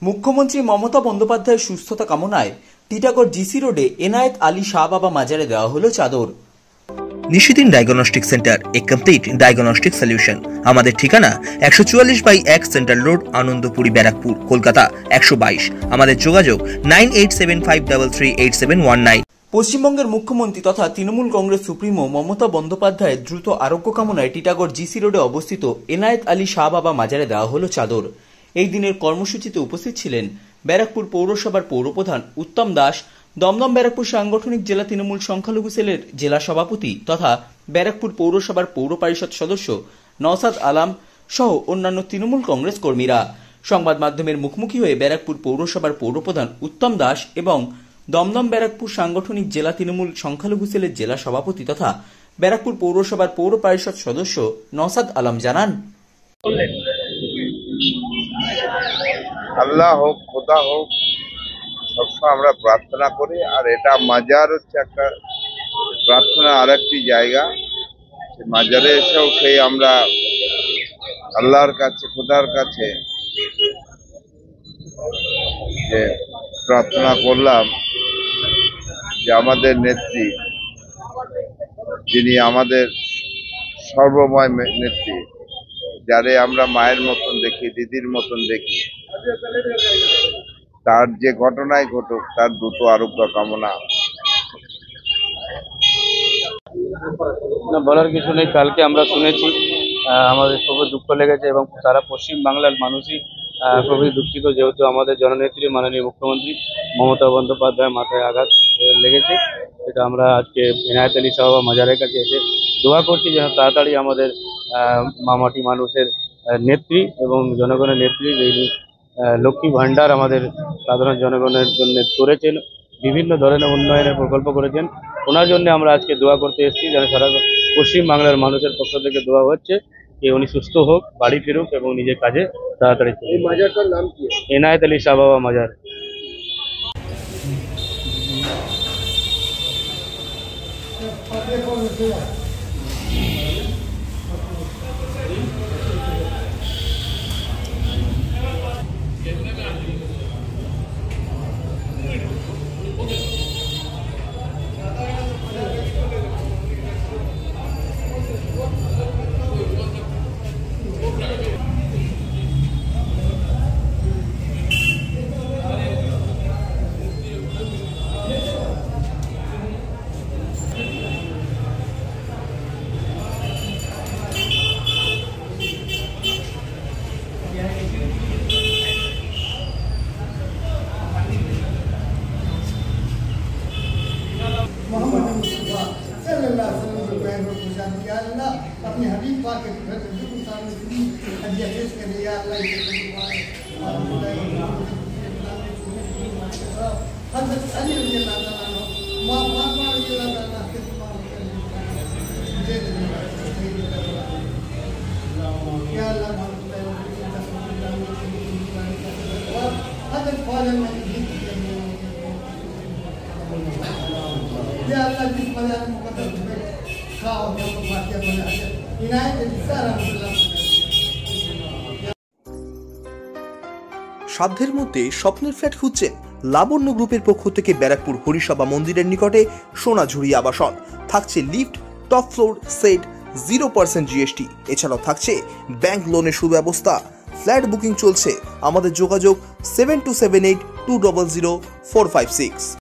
মুখ্যমন্ত্রী মমতা বন্দ্যোপাধ্যায়ের সুস্থতা কামনায় টিটাগড় জিসি রোডে এনায়েত আলী শাহ বাবা মাজারে দেওয়া হলো চাদর। নিশিদিন ডায়াগনস্টিক সেন্টার, এ কমপ্লিট ডায়াগনস্টিক সলিউশন। আমাদের ঠিকানা 144/1 সেন্ট্রাল রোড, আনন্দপুরি, ব্যারাকপুর, কলকাতা 122। আমাদের যোগাযোগ 9875338719। পশ্চিমবঙ্গের মুখ্যমন্ত্রী তথা তৃণমূল কংগ্রেস সুপ্রিমো মমতা বন্দ্যোপাধ্যায়ের দ্রুত আরোগ্য কামনায় টিটাগড় জিসি রোডে অবস্থিত এনায়েত আলী শাহ বাবা মাজারে দেওয়া হলো চাদর। এই দিনের কর্মসূচিতে উপস্থিত ছিলেন ব্যারাকপুর পৌরসভার পৌরপ্রধান উত্তম দাস, দমদম ব্যারাকপুর সাংগঠনিক জেলা তৃণমূল সংখ্যালঘু সেলের জেলা সভাপতি তথা ব্যারাকপুর পৌরসভার পৌর পরিষদ সদস্য নওসাদ আলম সহ অন্যান্য তৃণমূল কংগ্রেস কর্মীরা। সংবাদ মাধ্যমের মুখোমুখি হয়ে ব্যারাকপুর পৌরসভার পৌরপ্রধান উত্তম দাস এবং দমদম ব্যারাকপুর সাংগঠনিক জেলা তৃণমূল সংখ্যালঘু সেলের জেলা সভাপতি তথা ব্যারাকপুর পৌরসভার পৌর পরিষদ সদস্য নওসাদ আলম জানান, আল্লাহ হোক, খোদা হোক, সবসময় আমরা প্রার্থনা করি। আর এটা মাজার হচ্ছে একটা প্রার্থনা আর একটি জায়গা। মাজারে এসেও সেই আমরা আল্লাহর কাছে, খোদার কাছে যে প্রার্থনা করলাম যে আমাদের নেত্রী, যিনি আমাদের সর্বময় নেত্রী, যারে আমরা মায়ের মতন দেখি, দিদির মতন দেখি, তার যে ঘটনাই ঘটুক তার দ্রুত আরোগ্য কামনা। বলার কিছু নেই। কালকে আমরা শুনেছি, আমাদের খুবই দুঃখ লেগেছে এবং সারা পশ্চিম বাংলার মানুষই খুবই দুঃখিত, যেহেতু আমাদের জননেত্রী মাননীয় মুখ্যমন্ত্রী মমতা বন্দ্যোপাধ্যায় মাথায় আঘাত লেগেছে। এটা আমরা আজকে এনায়েত আলী শাহ বাবা মাজারের কাছে এসে দোয়া করছি যেন তাড়াতাড়ি আমাদের মামাটি মানুষের নেত্রী এবং জনগণের নেত্রী, যিনি লক্ষ্মী ভাণ্ডার আমাদের সাধারণ জনগণের জন্য করেছেন, বিভিন্ন ধরনের উন্নয়নের প্রকল্প করেছেন, ওনার জন্য আমরা আজকে দোয়া করতে এসেছি। যেন সারা পশ্চিম বাংলার মানুষের পক্ষ থেকে দোয়া হচ্ছে যে উনি সুস্থ হোক, বাড়ি ফিরুক এবং নিজের কাজে তাড়াতাড়ি। এই মাজারটার নাম কি? এনায়েত আলী শাহ বাবা মাজার। अपने हबीब पाक के घर बिल्कुल सामने की हदिया पेश करे। या अल्लाह हज़रत अली रज़ी अल्लाह तआला अन्हु, मां फातिमा रज़ी अल्लाह तआला के या अल्लाह हज़रत ख्वाजा में या अल्लाह जिस मजार मुकद्दस में खाओ तो वाक़या बना है इनायत सारा সাধ্যের মধ্যে স্বপ্নের ফ্ল্যাট খুঁজছেন? লাবণ্য গ্রুপের পক্ষ থেকে ব্যারাকপুর হরিসভা মন্দিরের নিকটে সোনাঝুরি আবাসন থাকছে lift, top floor, set, 0% GST। এছাড়াও থাকছে ব্যাংক লোনের সুব্যবস্থা। ফ্ল্যাট বুকিং চলছে। আমাদের যোগাযোগ 7278200456।